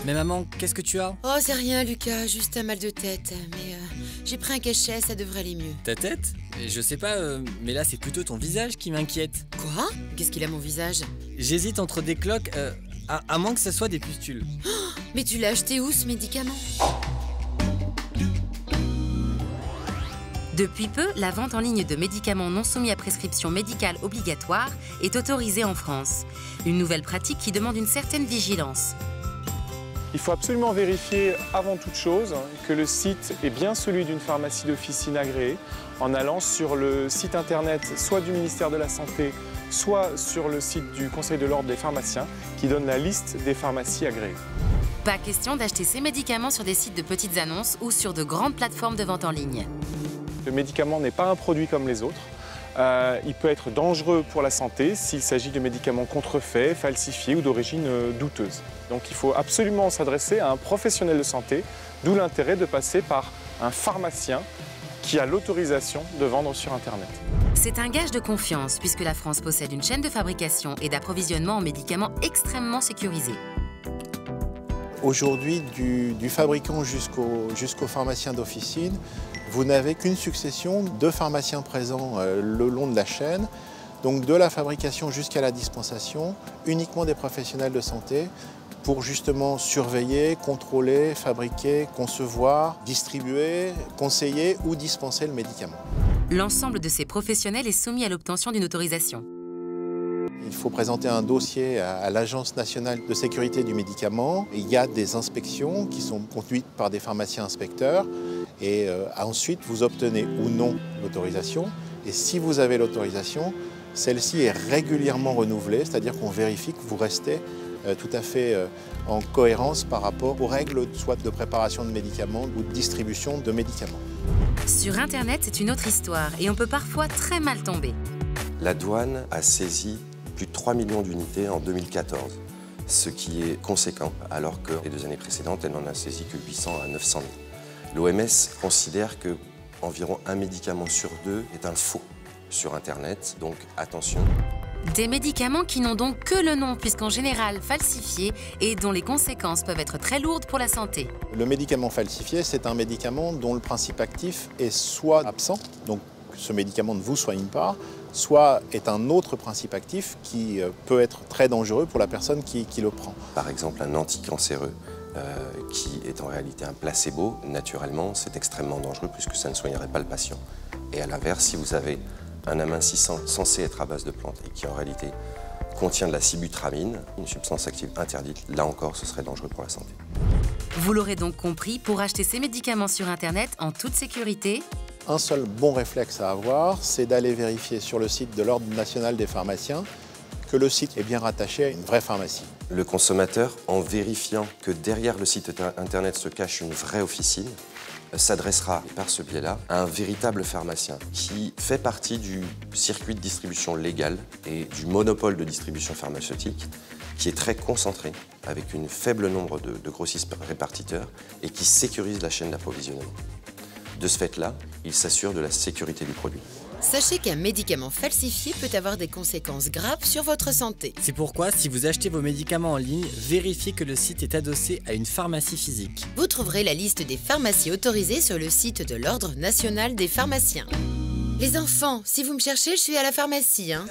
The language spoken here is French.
Mais maman, qu'est-ce que tu as? Oh, c'est rien, Lucas, juste un mal de tête. Mais j'ai pris un cachet, ça devrait aller mieux. Ta tête? Je sais pas, mais là c'est plutôt ton visage qui m'inquiète. Quoi? Qu'est-ce qu'il a mon visage? J'hésite entre des cloques, à moins que ce soit des pustules. Oh, mais tu l'as acheté où ce médicament? Depuis peu, la vente en ligne de médicaments non soumis à prescription médicale obligatoire est autorisée en France. Une nouvelle pratique qui demande une certaine vigilance. Il faut absolument vérifier avant toute chose que le site est bien celui d'une pharmacie d'officine agréée en allant sur le site internet soit du ministère de la Santé, soit sur le site du Conseil de l'Ordre des pharmaciens qui donne la liste des pharmacies agréées. Pas question d'acheter ces médicaments sur des sites de petites annonces ou sur de grandes plateformes de vente en ligne. Le médicament n'est pas un produit comme les autres. Il peut être dangereux pour la santé s'il s'agit de médicaments contrefaits, falsifiés ou d'origine douteuse. Donc il faut absolument s'adresser à un professionnel de santé, d'où l'intérêt de passer par un pharmacien qui a l'autorisation de vendre sur Internet. C'est un gage de confiance puisque la France possède une chaîne de fabrication et d'approvisionnement en médicaments extrêmement sécurisée. Aujourd'hui, du fabricant jusqu'au pharmacien d'officine, vous n'avez qu'une succession de pharmaciens présents le long de la chaîne. Donc de la fabrication jusqu'à la dispensation, uniquement des professionnels de santé pour justement surveiller, contrôler, fabriquer, concevoir, distribuer, conseiller ou dispenser le médicament. L'ensemble de ces professionnels est soumis à l'obtention d'une autorisation. Il faut présenter un dossier à l'Agence nationale de sécurité du médicament. Il y a des inspections qui sont conduites par des pharmaciens inspecteurs et ensuite vous obtenez ou non l'autorisation. Et si vous avez l'autorisation, celle-ci est régulièrement renouvelée, c'est-à-dire qu'on vérifie que vous restez tout à fait en cohérence par rapport aux règles soit de préparation de médicaments ou de distribution de médicaments. Sur Internet, c'est une autre histoire et on peut parfois très mal tomber. La douane a saisi plus de 3 millions d'unités en 2014, ce qui est conséquent, alors que les 2 années précédentes, elle n'en a saisi que 800 à 900 000. L'OMS considère qu'environ un médicament sur 2 est un faux sur Internet, donc attention. Des médicaments qui n'ont donc que le nom, puisqu'en général falsifiés, et dont les conséquences peuvent être très lourdes pour la santé. Le médicament falsifié, c'est un médicament dont le principe actif est soit absent, donc ce médicament ne vous soigne pas, soit est un autre principe actif qui peut être très dangereux pour la personne qui le prend. Par exemple, un anticancéreux qui est en réalité un placebo, naturellement, c'est extrêmement dangereux puisque ça ne soignerait pas le patient. Et à l'inverse, si vous avez un amincissant censé être à base de plantes et qui en réalité contient de la sibutramine, une substance active interdite, là encore, ce serait dangereux pour la santé. Vous l'aurez donc compris, pour acheter ces médicaments sur Internet en toute sécurité, un seul bon réflexe à avoir, c'est d'aller vérifier sur le site de l'Ordre national des pharmaciens que le site est bien rattaché à une vraie pharmacie. Le consommateur, en vérifiant que derrière le site Internet se cache une vraie officine, s'adressera par ce biais-là à un véritable pharmacien qui fait partie du circuit de distribution légale et du monopole de distribution pharmaceutique qui est très concentré avec un faible nombre de grossistes répartiteurs et qui sécurise la chaîne d'approvisionnement. De ce fait-là, il s'assure de la sécurité du produit. Sachez qu'un médicament falsifié peut avoir des conséquences graves sur votre santé. C'est pourquoi, si vous achetez vos médicaments en ligne, vérifiez que le site est adossé à une pharmacie physique. Vous trouverez la liste des pharmacies autorisées sur le site de l'Ordre national des pharmaciens. Les enfants, si vous me cherchez, je suis à la pharmacie, hein.